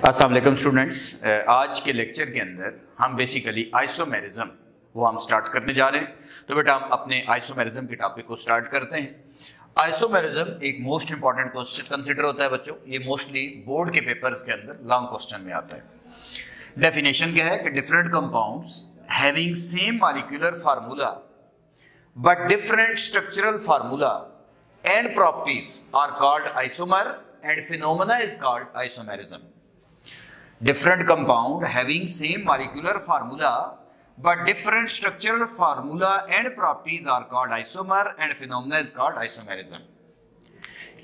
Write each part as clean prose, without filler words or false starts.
अस्सलाम वालेकुम स्टूडेंट्स, आज के लेक्चर के अंदर हम बेसिकली आइसोमेरिज्म वो हम स्टार्ट करने जा रहे हैं। तो बेटा हम अपने आइसोमेरिज्म के टॉपिक को स्टार्ट करते हैं। आइसोमेरिज्म एक मोस्ट इंपॉर्टेंट क्वेश्चन कंसिडर होता है बच्चों। ये मोस्टली बोर्ड के पेपर्स के अंदर लॉन्ग क्वेश्चन में आता है। डेफिनेशन क्या है कि different compounds having same molecular formula but different structural formula and properties are called isomer and phenomena is called isomerism. Different compound having same molecular formula but different structural formula and properties are called isomer and phenomena is called isomerism।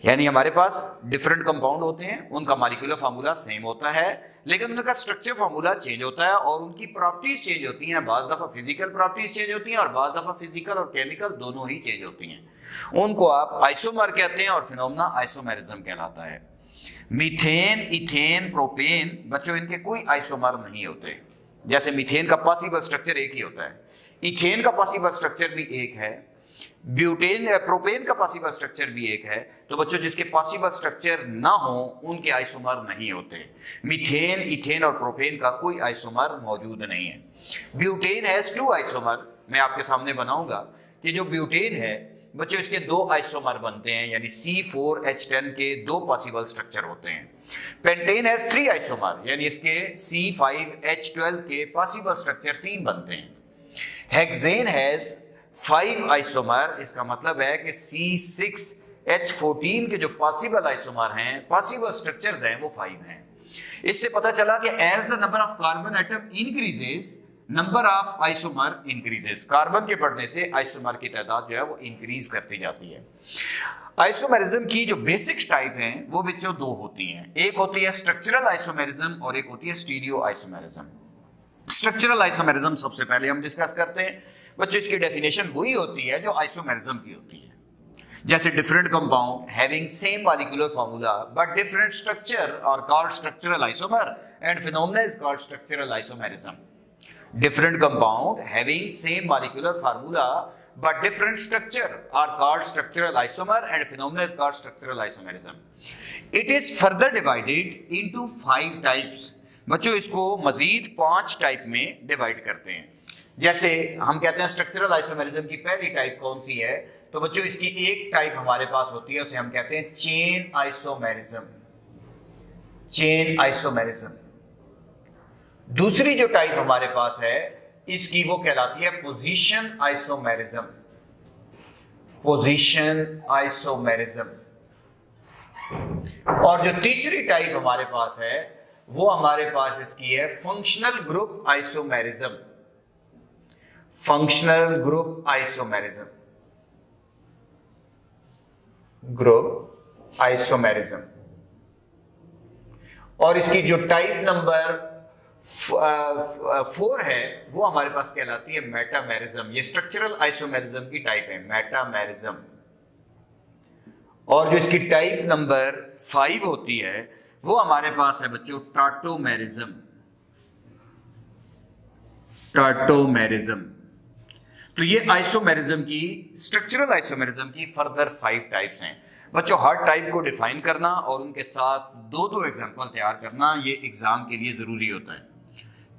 यानी हमारे पास different compound होते हैं, उनका molecular formula same होता है लेकिन उनका structure formula change होता है और उनकी प्रॉपर्टीज चेंज होती हैं। बाज़ दफ़ा फिजिकल प्रॉपर्टीज चेंज होती हैं और बाज़ दफ़ा फिजिकल और केमिकल दोनों ही चेंज होती हैं। उनको आप आइसोमर कहते हैं और फिनोमेना आइसोमेरिज्म कहलाता है। मीथेन, इथेन, प्रोपेन बच्चों इनके कोई आइसोमर नहीं होते। जैसे मीथेन का पॉसिबल स्ट्रक्चर एक ही होता है, इथेन का पॉसिबल स्ट्रक्चर भी एक है, प्रोपेन का पॉसिबल स्ट्रक्चर भी एक है। तो बच्चों जिसके पॉसिबल स्ट्रक्चर ना हो उनके आइसोमर नहीं होते। मीथेन, इथेन और प्रोपेन का कोई आइसोमर मौजूद नहीं है। Butane has 2 isomer. मैं आपके सामने बनाऊंगा कि जो ब्यूटेन है बच्चों इसके 2 आइसोमर बनते हैं, यानी C4H10 के 2 पॉसिबल स्ट्रक्चर होते हैं। पेंटेन हैज 3 आइसोमर, यानी इसके C5H12 के पॉसिबल स्ट्रक्चर 3 बनते हैं। हेक्सेन हैज 5 आइसोमर, इसका मतलब है कि C6H14 के जो पॉसिबल आइसोमर हैं, पॉसिबल स्ट्रक्चर्स हैं, वो 5 हैं। इससे पता चला कि as the number of carbon atom increases number of isomer increases. Carbon के बढ़ने से आइसोमर की तादाद जो है वो इंक्रीज करती जाती है। आइसोमेरिज्म की जो बेसिक टाइप हैं वो बच्चों 2 होती हैं। एक होती है स्ट्रक्चरल आइसोमेरिज्म और एक होती है स्टीरियो आइसोमेरिज्म। स्ट्रक्चरल आइसोमेरिज्म सबसे पहले हम डिस्कस करते हैं। बच्चों इसकी डेफिनेशन वही होती है जो आइसोमेरिज्म की होती है। जैसे different compound having same molecular formula but different structure are called structural isomer and phenomena is called structural isomerism. Different compound having same molecular formula but different structure are called structural isomer and phenomena is called structural isomerism. It is further divided into 5 types। बच्चों इसको मजीद 5 type में divide करते हैं। जैसे हम कहते हैं structural isomerism की पहली टाइप कौन सी है, तो बच्चों इसकी एक टाइप हमारे पास होती है, उसे हम कहते हैं चेन आइसोमेरिज्म। Chain isomerism. दूसरी जो टाइप हमारे पास है इसकी वो कहलाती है पोजीशन आइसोमेरिज्म। Position isomerism. और जो तीसरी टाइप हमारे पास है वो हमारे पास इसकी है functional group isomerism. Functional group isomerism. Group isomerism. और इसकी जो टाइप नंबर 4 है वो हमारे पास कहलाती है मेटामेरिज्म। ये स्ट्रक्चरल आइसोमेरिज्म की टाइप है, मेटामेरिज्म। और जो इसकी टाइप नंबर 5 होती है वो हमारे पास है बच्चों टाटोमेरिज्म। टाटोमेरिज्म। तो ये आइसोमेरिज्म की, स्ट्रक्चरल आइसोमेरिज्म की फर्दर 5 टाइप्स हैं। बच्चों हर टाइप को डिफाइन करना और उनके साथ 2-2 एग्जांपल तैयार करना ये एग्जाम के लिए जरूरी होता है।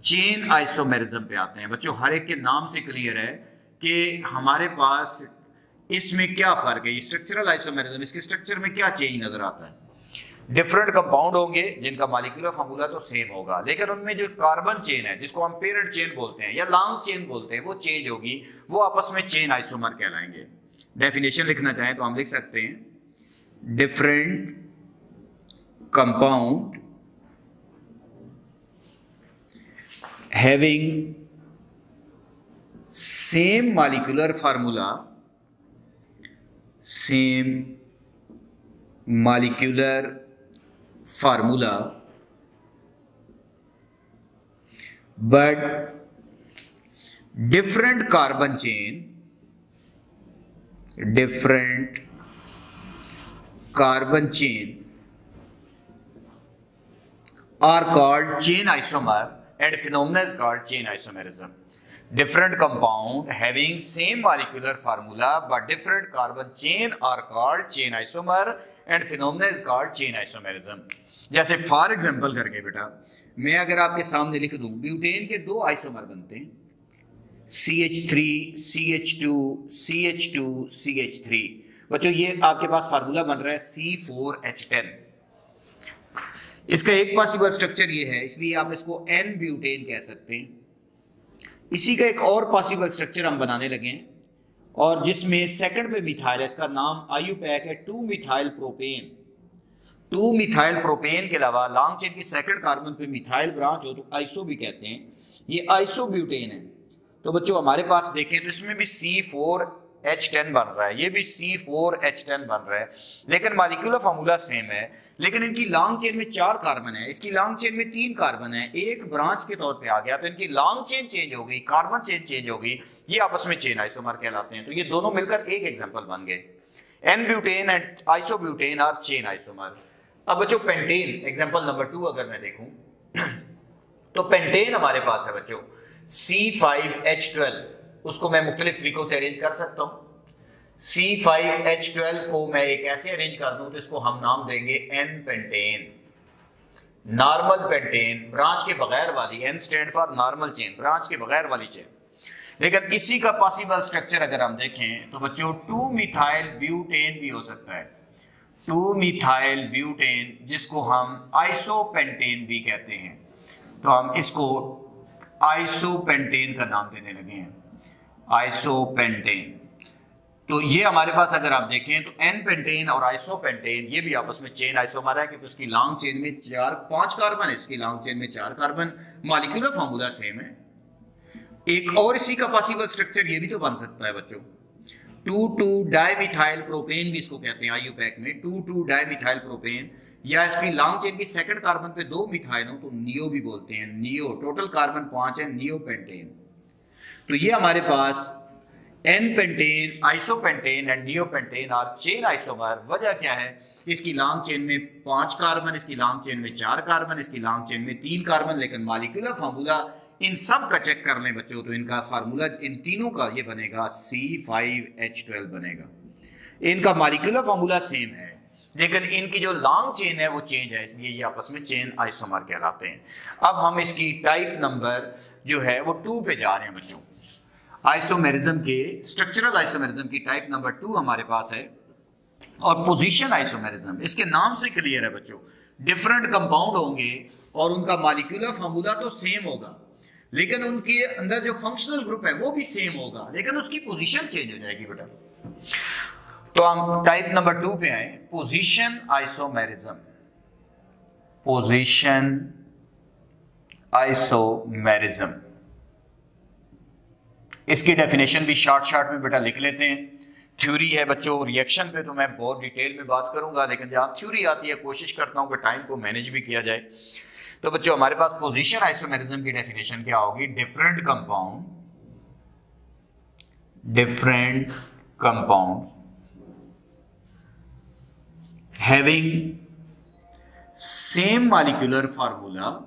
चेन आइसोमेरिज्म पे आते हैं। बच्चों हर एक के नाम से क्लियर है कि हमारे पास इसमें क्या फर्क है। ये स्ट्रक्चरल आइसोमेरिज्म, इसके स्ट्रक्चर में क्या चेंज नजर आता है। डिफरेंट कंपाउंड होंगे जिनका मॉलिक्यूलर फार्मूला तो सेम होगा लेकिन उनमें जो कार्बन चेन है जिसको हम पेरेंट चेन बोलते हैं या लॉन्ग चेन बोलते हैं वो चेंज होगी, वो आपस में चेन आइसोमर कहलाएंगे। डेफिनेशन लिखना चाहें तो हम लिख सकते हैं different compound having same molecular formula but different carbon chain are called chain isomer and phenomena is called chain isomerism. Different compound having same molecular formula but different carbon chain are called chain isomer and phenomena is called chain isomerism. जैसे for example करके बेटा मैं अगर आपके सामने लिख दूं, butane के दो आइसोमर बनते हैं, CH3 CH2 CH2 CH3। बच्चों ये आपके पास फार्मूला बन रहा है C4H10। इसका एक पॉसिबल स्ट्रक्चर ये है, इसलिए आप इसको N ब्यूटेन कह सकते हैं। इसी का एक और पॉसिबल स्ट्रक्चर हम बनाने लगे हैं, और जिसमें सेकंड पे मिथाइल है, इसका नाम आईयूपैक है 2 मिथाइल प्रोपेन। 2 मिथाइल प्रोपेन के अलावा लॉन्ग चेन की सेकंड कार्बन पे मिथाइल ब्रांच हो तो आइसो भी कहते हैं, ये आइसोब्यूटेन है। तो बच्चों हमारे पास देखें तो इसमें भी C4H10 बन रहा है, ये भी C4H10 बन रहा है, लेकिन मॉलिक्यूलर फार्मूला सेम है। लेकिन इनकी लॉन्ग चेन में 4 कार्बन है, इसकी लॉन्ग चेन में 3 कार्बन है, एक ब्रांच के तौर पे आ गया, तो इनकी लॉन्ग चेन चेंज हो गई, कार्बन चेन चेंज हो गई, ये आपस में चेन आइसोमर कहलाते हैं। तो ये दोनों मिलकर एक एग्जांपल बन गए, N butane and isobutane are chain isomer. अब बच्चों पेंटेन एग्जांपल नंबर 2 अगर मैं देखूं तो पेंटेन हमारे पास है बच्चों C5H12, उसको मैं मुख्तलिफ तरीकों से अरेंज कर सकता हूं। C5H12 को मैं एक ऐसे अरेंज कर दूं तो इसको हम नाम देंगे N pentane, normal pentane, branch के बगैर वाली, N stand for normal chain, branch के बगैर वाली चेन। लेकिन इसी का पॉसिबल स्ट्रक्चर अगर हम देखें तो बच्चों 2 मिथाइल ब्यूटेन भी हो सकता है, 2 मिथाइल ब्यूटेन, जिसको हम आइसोपेंटेन भी कहते हैं। तो हम इसको आइसोपेंटेन का नाम देने लगे हैं, आइसोपेंटेन। तो ये हमारे पास अगर आप देखें तो N पेंटेन और आइसोपेंटेन ये भी आपस में चेन आइसोमर है, क्योंकि उसकी लॉन्ग चेन में 5 कार्बन है, इसकी लॉन्ग चेन में 4 कार्बन, मॉलिक्यूलर फार्मूला सेम है। एक और इसी का पॉसिबल स्ट्रक्चर ये भी तो बन सकता है बच्चों, 2,2 डाइमिथाइल प्रोपेन भी इसको कहते हैं आईयूपैक में, 2,2 डाइमिथाइल प्रोपेन, या इसकी लॉन्ग चेन की सेकंड कार्बन पे 2 मिथाइल हो तो नियो भी बोलते हैं, नियो, टोटल कार्बन 5 है, नियो पेंटेन। तो ये हमारे पास N pentane, isopentane and neopentane are chain isomer. वजह क्या है, इसकी लॉन्ग चेन में 5 कार्बन, इसकी लॉन्ग चेन में 4 कार्बन, इसकी लॉन्ग चेन में 3 कार्बन, लेकिन मॉलिक्यूलर फार्मूला इन सब का चेक कर लें बच्चों तो इनका फार्मूला इन तीनों का ये बनेगा C5H12 बनेगा। इनका मॉलिक्यूलर फार्मूला सेम है, लेकिन इनकी जो लॉन्ग चेन है वो चेंज है, इसलिए ये आपस में चेन आइसोमर कहलाते हैं। अब हम इसकी टाइप नंबर जो है वो 2 पे जा रहे हैं बच्चों। आइसोमेरिज्म के, स्ट्रक्चरल आइसोमेरिज्म की टाइप नंबर 2 हमारे पास है, और पोजीशन आइसोमेरिज्म, इसके नाम से क्लियर है बच्चों, डिफरेंट कंपाउंड होंगे और उनका मॉलिक्यूलर फार्मूला तो सेम होगा, लेकिन उनके अंदर जो फंक्शनल ग्रुप है वो भी सेम होगा, लेकिन उसकी पोजीशन चेंज हो जाएगी बेटा। तो हम टाइप नंबर 2 पे आए, पोजीशन आइसोमेरिज्म। पोजीशन आइसोमेरिज्म, इसकी डेफिनेशन भी शॉर्ट में बेटा लिख लेते हैं। थ्योरी है बच्चों, रिएक्शन पे तो मैं बहुत डिटेल में बात करूंगा, लेकिन जहां थ्योरी आती है कोशिश करता हूं कि टाइम को मैनेज भी किया जाए। तो बच्चों हमारे पास पोजीशन आइसोमेरिज्म की डेफिनेशन क्या होगी, different compound having same molecular formula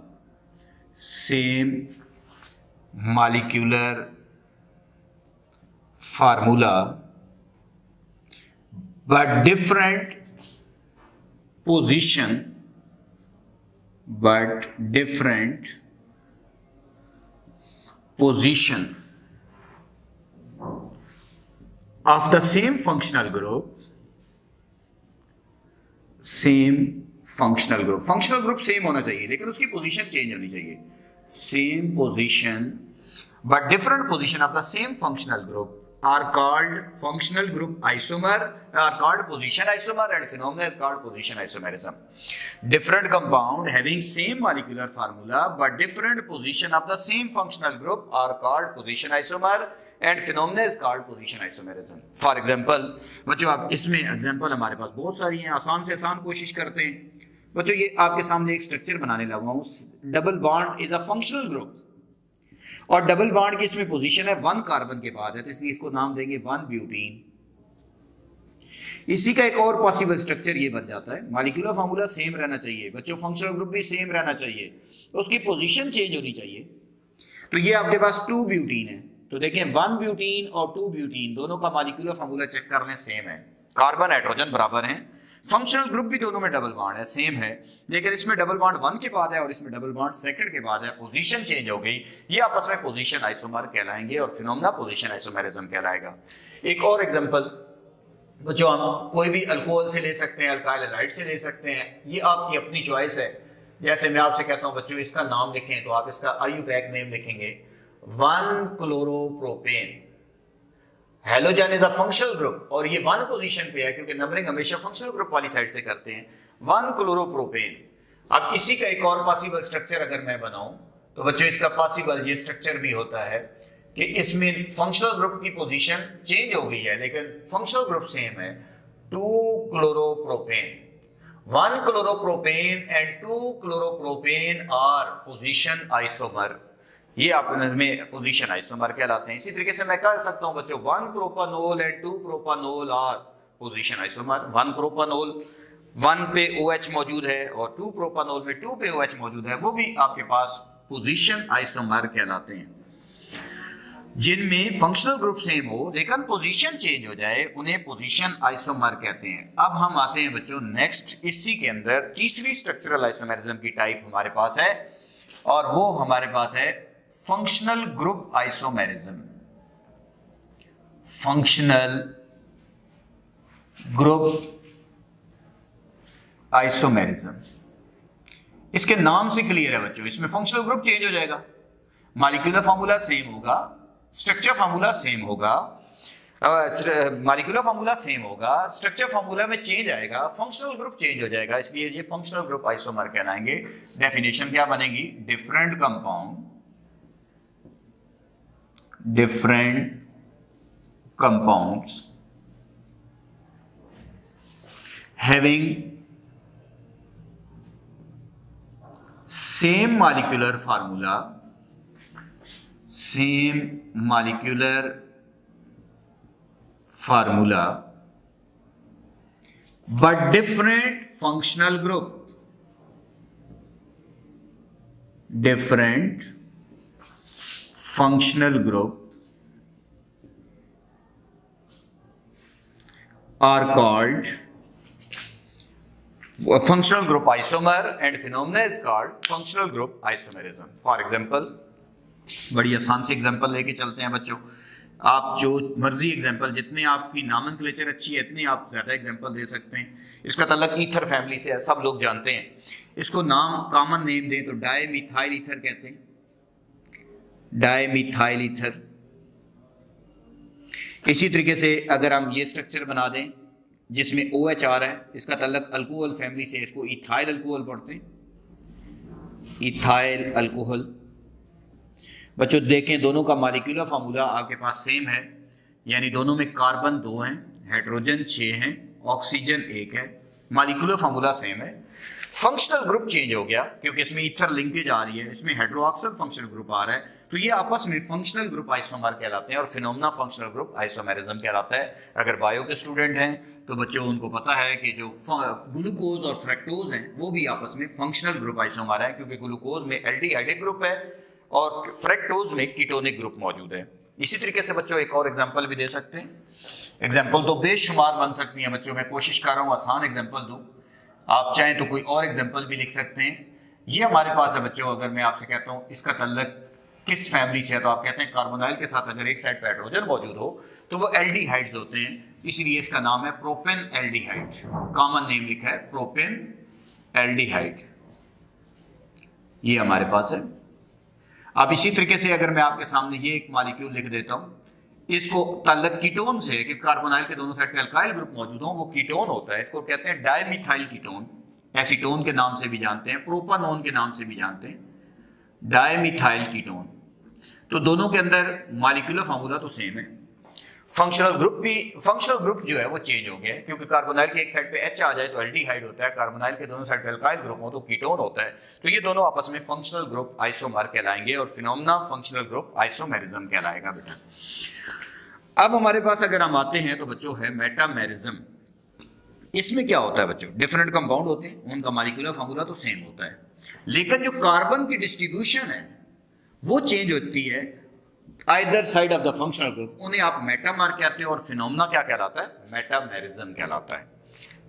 but different position of the same functional group, functional group same होना चाहिए, लेकिन उसकी पोजीशन चेंज होनी चाहिए। Same position but different position of the same functional group are called functional group isomer, are called position isomer and phenomena is called position isomerism. Different compound having same molecular formula but different position of the same functional group are called position isomer and phenomena is called position isomerism. For example बच्चों, आप इसमें example हमारे पास बहुत सारी हैं, आसान से आसान कोशिश करते हैं बच्चों। ये आपके सामने एक स्ट्रक्चर बनाने लगा हूं, double bond is a functional group, और डबल बॉन्ड की इसमें पोजीशन है 1 कार्बन के बाद है, तो इसलिए इसको नाम देंगे 1 ब्यूटीन। इसी का एक और पॉसिबल स्ट्रक्चर ये बन जाता है, मॉलिक्यूलर फार्मूला सेम रहना चाहिए बच्चों, फंक्शनल ग्रुप भी सेम रहना चाहिए, तो उसकी पोजीशन चेंज होनी चाहिए। तो ये आपके पास 2 ब्यूटीन है, तो देखिए 1 ब्यूटीन और 2 ब्यूटीन दोनों का मॉलिक्यूलर फार्मूला चेक कर लें, सेम है, कार्बन हाइड्रोजन बराबर हैं, फंक्शनल ग्रुप भी दोनों में डबल बॉन्ड है, सेम है, लेकिन इसमें डबल बॉन्ड 1 के बाद है और इसमें डबल बॉन्ड सेकंड के बाद है, पोजीशन चेंज हो गई, ये आपस में पोजीशन आइसोमर कहलाएंगे और फिनोमेना पोजीशन आइसोमेरिज्म कहलाएगा। एक और एग्जांपल जो हम कोई भी अल्कोहल से ले सकते हैं, अल्काइल हैलाइड से ले सकते हैं, ये आपकी अपनी चॉइस है। जैसे मैं आपसे कहता हूं बच्चों इसका नाम लिखें, तो आप इसका आईयूपैक नेम लिखेंगे one chloropropane. Halogen is a functional group और ये 1 पोजीशन पे है क्योंकि नंबरिंग हमेशा फंक्शनल ग्रुप वाली साइड से करते हैं। 1-क्लोरोप्रोपेन। अब इसी का एक और पॉसिबल स्ट्रक्चर अगर मैं बनाऊं तो बच्चों इसका पॉसिबल ये स्ट्रक्चर भी होता है कि इसमें फंक्शनल ग्रुप की पोजीशन चेंज हो गई है लेकिन फंक्शनल ग्रुप सेम है। 2-क्लोरोप्रोपेन। 1-क्लोरोप्रोपेन एंड 2-क्लोरोप्रोपेन आर पोजीशन आइसोमर, ये आप में पोजीशन आइसोमर कहलाते हैं। इसी तरीके से मैं कह सकता हूं बच्चों 1-प्रोपानोल एंड 2-प्रोपानोल आर पोजीशन आइसोमर। 1-प्रोपानोल 1 पे OH मौजूद है और 2-प्रोपानोल में 2 पे OH मौजूद है, वो भी आपके पास पोजीशन आइसोमर कहलाते हैं। जिनमें फंक्शनल ग्रुप सेम हो लेकिन पोजीशन चेंज हो जाए उन्हें पोजीशन आइसोमर कहते हैं। अब हम आते हैं बच्चों नेक्स्ट, इसी के अंदर तीसरी स्ट्रक्चरल आइसोमेरिज्म की टाइप हमारे पास है और वो हमारे पास है functional group isomerism. Functional group isomerism, इसके नाम से क्लियर है बच्चों, इसमें फंक्शनल ग्रुप चेंज हो जाएगा, मॉलिक्यूलर फार्मूला सेम होगा, स्ट्रक्चर फार्मूला सेम होगा, मॉलिक्यूलर फार्मूला सेम होगा, स्ट्रक्चर फार्मूला में चेंज आएगा, फंक्शनल ग्रुप चेंज हो जाएगा, इसलिए ये फंक्शनल ग्रुप आइसोमर कहलाएंगे। डेफिनेशन क्या बनेगी? Different compound, different compounds having same molecular formula, but different functional group, different functional group are called functional group isomer and phenomena is called functional group isomerism. For example, बड़ी आसान से example लेके चलते हैं बच्चों, आप जो मर्जी एग्जांपल, जितने आपकी नॉमेनक्लेचर अच्छी है इतने आप ज्यादा एग्जांपल दे सकते हैं। इसका ताल्लुक ईथर फैमिली से है, सब लोग जानते हैं। इसको नाम कॉमन नेम दें तो डाईमिथाइल ईथर कहते हैं, डाईमिथाइल ईथर। इसी तरीके से अगर हम ये स्ट्रक्चर बना दें जिसमें OH आ रहा है, इसका ताल्लुक अल्कोहल फैमिली से, इसको इथाइल अल्कोहल पढ़ते हैं, इथाइल अल्कोहल। बच्चों देखें दोनों का मॉलिक्यूलर फार्मूला आपके पास सेम है, यानी दोनों में कार्बन 2 हैं, हाइड्रोजन 6 हैं, ऑक्सीजन 1 है, मॉलिक्यूलर फार्मूला सेम है। फंक्शनल ग्रुप चेंज हो गया क्योंकि इसमें ईथर लिंकेज आ रही है, इसमें हाइड्रोक्सिल फंक्शनल ग्रुप आ रहा है, तो ये आपस में फंक्शनल ग्रुप आइसोमर कहलाते हैं और फिनोमेना फंक्शनल ग्रुप आइसोमेरिज्म कहलाता है। अगर बायो के स्टूडेंट हैं तो बच्चों उनको पता है कि जो ग्लूकोज और फ्रक्टोज हैं वो भी आपस में फंक्शनल ग्रुप आइसोमर है, क्योंकि ग्लूकोज में एल्डिहाइडिक ग्रुप है और फ्रक्टोज में कीटोनिक ग्रुप मौजूद है। इसी तरीके से बच्चों एक और एग्जाम्पल भी दे सकते हैं, एग्जाम्पल तो बेशुमार बन सकती है बच्चों, मैं कोशिश कर रहा हूँ आसान एग्जाम्पल दूँ, आप चाहें तो कोई और एग्जाम्पल भी लिख सकते हैं। ये हमारे पास है बच्चों, अगर मैं आपसे कहता हूँ इसका ताल्लुक किस फैमिली से है तो आप कहते हैं कार्बोनाइल के साथ अगर एक साइड पे हाइड्रोजन मौजूद हो तो वो एल्डिहाइड्स होते हैं, इसलिए इसका नाम है प्रोपेन एल्डिहाइड, कॉमन नेम लिखा है प्रोपेन एल्डिहाइड, ये हमारे पास है। अब इसी तरीके से अगर मैं आपके सामने ये एक मॉलिक्यूल लिख देता हूँ, इसको ताल्लुक कीटोन से कि कार्बोनाइल के दोनों साइड पे अल्काइल ग्रुप मौजूद हो, वो कीटोन होता है, इसको कहते हैं डाईमिथाइल कीटोन, एसीटोन के नाम से भी जानते हैं, प्रोपानोन के नाम से भी जानते हैं, डाईमिथाइल कीटोन। तो दोनों के अंदर मॉलिक्यूलर फार्मूला तो सेम है, फंक्शनल ग्रुप जो है वो चेंज हो गया है, क्योंकि कार्बोनाइल के एक साइड पे H आ जाए तो एल्डिहाइड होता है, कार्बोनाइल के दोनों साइड पे अल्काइल ग्रुप हो तो कीटोन होता है, तो ये दोनों आपस में फंक्शनल ग्रुप आइसोमर कहलाएंगे और फिनोमेना फंक्शनल ग्रुप आइसोमेरिज्म कहलाएगा बेटा। अब हमारे पास अगर हम आते हैं तो बच्चों है मेटामेरिज्म। इसमें क्या होता है बच्चों, डिफरेंट कंपाउंड होते हैं, उनका मॉलिक्यूलर फार्मूला तो सेम होता है, लेकिन जो कार्बन की डिस्ट्रीब्यूशन है वो चेंज होती है either side of the functional group, उन्हें आप मेटामर कहते हैं और फिनोमेना क्या कहलाता है, मेटामेरिज्म कहलाता है।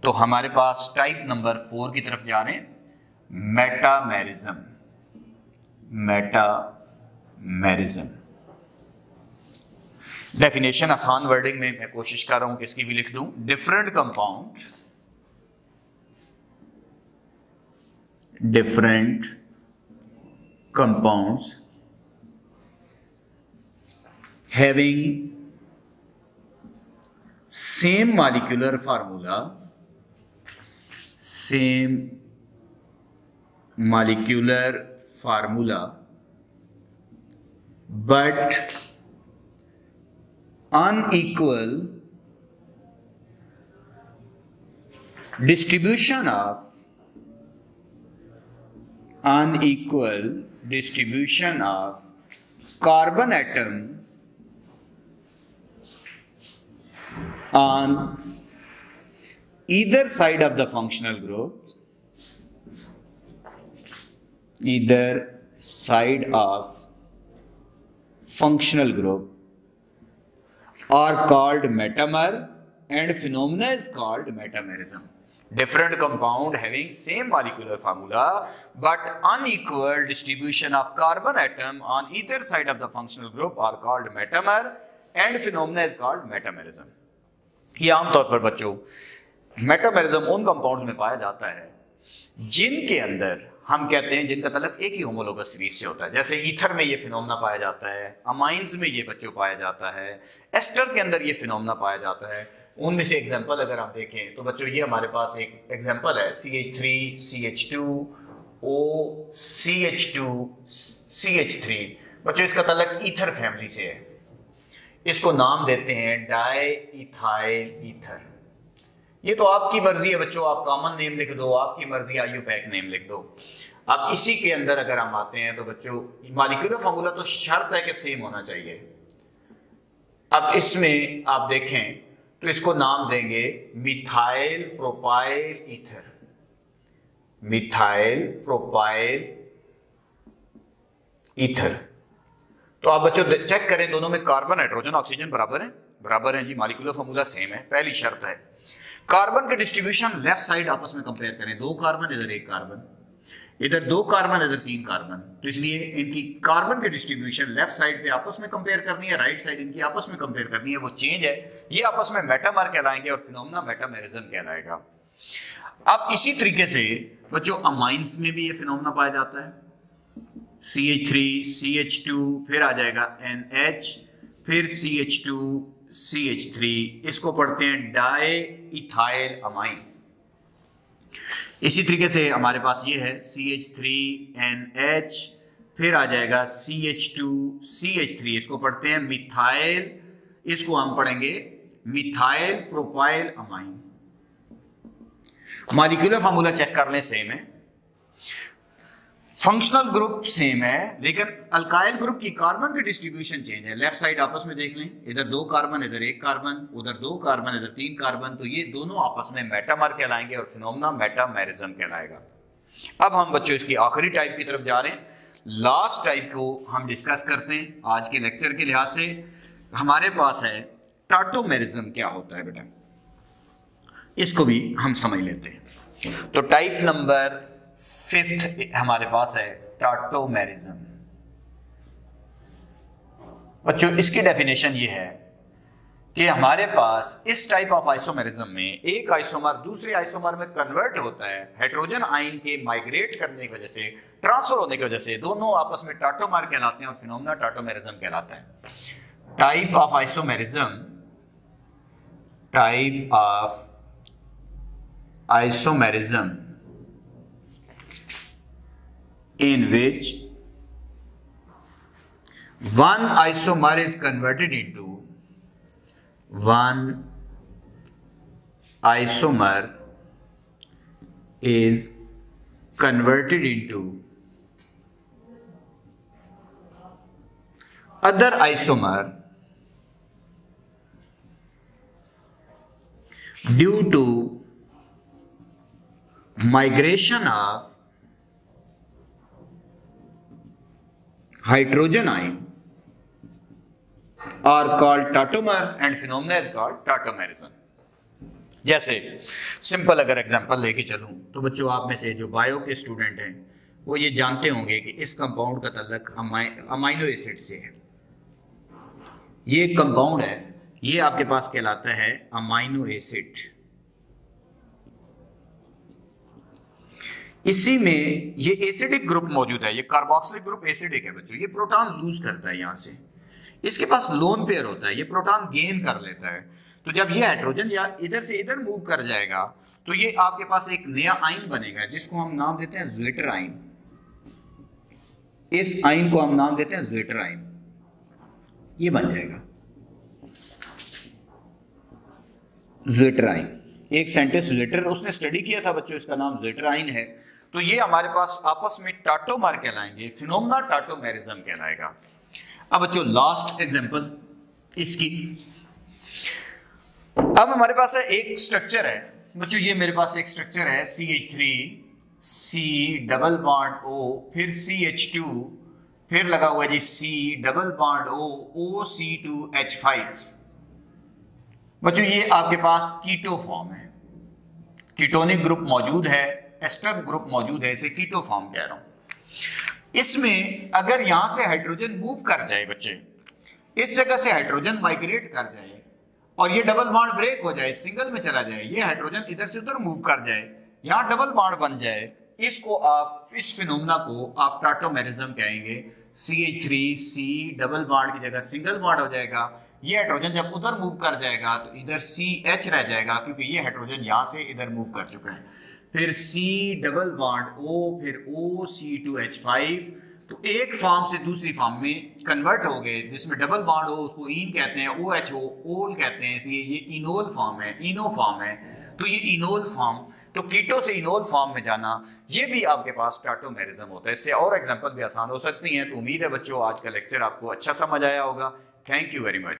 तो हमारे पास टाइप नंबर 4 की तरफ जा रहे हैं, मेटामेरिज्म। मेटामेरिज्म डेफिनेशन आसान वर्डिंग में मैं कोशिश कर रहा हूं कि इसकी भी लिख दूं। Different compounds having same molecular formula but unequal distribution of carbon atom on either side of the functional group, are called metamer and phenomena is called metamerism. Different compound having same molecular formula but unequal distribution of carbon atom on either side of the functional group are called metamer and phenomena is called metamerism. ये आमतौर पर बच्चों metamerism उन compounds में पाया जाता है जिनके अंदर हम कहते हैं जिनका तल्लुक एक ही होमोलोगस सीरीज से होता है। जैसे ईथर में ये फिनोमेना पाया जाता है, अमाइंस में ये बच्चों पाया जाता है, एस्टर के अंदर ये फिनोमेना पाया जाता है। उनमें से एग्जांपल अगर हम देखें तो बच्चों ये हमारे पास एक एग्जांपल है CH3 CH2 O CH2 CH3। बच्चों इसका तल्लुक ईथर फैमिली से है। इसको नाम देते हैं डाई इथाइल ईथर। ये तो आपकी मर्जी है बच्चों, आप कॉमन नेम लिख दो, आपकी मर्जी आईयूपैक नेम लिख दो। अब इसी के अंदर अगर हम आते हैं तो बच्चों मॉलिक्यूलर फॉर्मूला तो शर्त है कि सेम होना चाहिए। अब इसमें आप देखें तो इसको नाम देंगे methyl propyl ether. Methyl propyl ether. तो आप बच्चों चेक करें, दोनों में कार्बन हाइड्रोजन ऑक्सीजन बराबर है जी, मॉलिक्यूलर फॉर्मूला सेम है। पहली शर्त है कार्बन के डिस्ट्रीब्यूशन लेफ्ट साइड आपस में कंपेयर करें, 2 कार्बन इधर 1 कार्बन, इधर 2 कार्बन इधर 3 कार्बन। तो इसलिए इनकी कार्बन के डिस्ट्रीब्यूशन लेफ्ट साइड पे आपस में कंपेयर करनी है, राइट साइड इनकी आपस में कंपेयर करनी है, वो चेंज है। ये आपस में मेटामर कहलाएंगे और फिनोमेना मेटामेरिज्म कहलाएगा। अब इसी तरीके से बच्चों अमाइंस में भी ये फिनोमेना पाया जाता है, CH3 CH2 फिर आ जाएगा NH फिर CH2 CH3, इसको पढ़ते हैं डाई इथाइल अमाइन। इसी तरीके से हमारे पास ये है CH3NH फिर आ जाएगा CH2 CH3, इसको पढ़ते हैं मिथाइल, इसको हम पढ़ेंगे methyl propyl amine. Molecular formula check कर लें, सेम है, फंक्शनल ग्रुप सेम है, लेकिन अल्काइल ग्रुप की कार्बन की डिस्ट्रीब्यूशन चेंज है। लेफ्ट साइड आपस में देख लें, इधर 2 कार्बन इधर 1 कार्बन, उधर 2 कार्बन इधर 3 कार्बन, तो ये दोनों आपस में मेटामर कहलाएंगे और फिनोमेना मेटामेरिज्म कहलाएगा। अब हम बच्चों इसकी आखिरी टाइप की तरफ जा रहे हैं, लास्ट टाइप को हम डिस्कस करते हैं आज के लेक्चर के लिहाज से। हमारे पास है टाटोमेरिज्म। क्या होता है बेटा, इसको भी हम समझ लेते हैं। तो टाइप नंबर 5 हमारे पास है टाटोमेरिज्म। बच्चों इसकी डेफिनेशन ये है कि हमारे पास इस टाइप ऑफ आइसोमेरिज्म में एक आइसोमर दूसरे आइसोमर में कन्वर्ट होता है, हाइड्रोजन आयन के माइग्रेट करने की वजह से, ट्रांसफर होने की वजह से दोनों आपस में टाटोमर कहलाते हैं और फिनोमेना टाटोमेरिज्म कहलाता है। Type of isomerism, type of isomerism in which one isomer is converted into other isomer due to migration of hydrogen ion are called tautomer and phenomena is called tautomerism. जैसे simple अगर example लेके चलूं तो बच्चों आप में से जो बायो के स्टूडेंट हैं वो ये जानते होंगे कि इस कंपाउंड का ताल्लुक अमाइनो एसिड से है। ये एक कंपाउंड है, ये आपके पास कहलाता है अमाइनो एसिड। इसी में ये एसिडिक ग्रुप मौजूद है, ये कार्बोक्सिलिक ग्रुप एसिडिक है बच्चों। ये प्रोटॉन लूज करता है यहां से, इसके पास लोन पेयर होता है, ये प्रोटॉन गेन कर लेता है। तो जब ये हाइड्रोजन या इधर से इधर मूव कर जाएगा तो ये आपके पास एक नया आयन बनेगा जिसको हम नाम देते हैं ज्वेटर आयन। इस आयन को हम नाम देते हैं ज्वेटर आयन, ये बन जाएगा ज्वेटर आयन। एक साइंटिस्ट ज्वेटर उसने स्टडी किया था बच्चों, इसका नाम ज्वेटर आयन है। तो ये हमारे पास आपस में टाटोमर कहलाएंगे, फिनोमेना टाटोमेरिज्म कहलाएगा। अब बच्चों लास्ट एग्जांपल इसकी, अब हमारे पास है एक स्ट्रक्चर है बच्चों, ये मेरे पास एक स्ट्रक्चर है CH3 C double bond O, फिर CH2, फिर लगा हुआ है जी C double bond O OC2H5। बच्चों ये आपके पास कीटो फॉर्म है, कीटोनिक ग्रुप मौजूद है, एस्टर ग्रुप मौजूद है, इसे कीटो फॉर्म कह रहा हूं। इसमें अगर यहां से हाइड्रोजन मूव कर जाए बच्चे, इस जगह से हाइड्रोजन माइग्रेट कर जाए और ये डबल बॉन्ड ब्रेक हो जाए, सिंगल में चला जाए, ये हाइड्रोजन इधर से उधर मूव कर जाए, यहां डबल बॉन्ड बन जाए, इसको आप, इस फिनोमेना को आप टाटोमेरिज्म कहेंगे। CH3 C डबल बॉन्ड की जगह सिंगल बॉन्ड हो जाएगा। ये हाइड्रोजन जब उधर मूव कर जाएगा तो इधर CH रह जाएगा क्योंकि ये हाइड्रोजन यहां से इधर मूव कर चुका है। फिर C डबल बॉन्ड O, फिर OC2H5। तो एक फॉर्म से दूसरी फॉर्म में कन्वर्ट हो गए, जिसमें डबल बॉन्ड हो उसको ईन कहते हैं, OHO ओल कहते हैं, इसलिए ये इनोल फॉर्म है, इनो फॉर्म है। तो ये इनोल फॉर्म, तो कीटो से इनोल फॉर्म में जाना, ये भी आपके पास टाटोमेरिज्म होता है। इससे और एग्जांपल भी आसान हो सकती हैं। तो उम्मीद है बच्चों आज का लेक्चर आपको अच्छा समझ आया होगा। Thank you very much.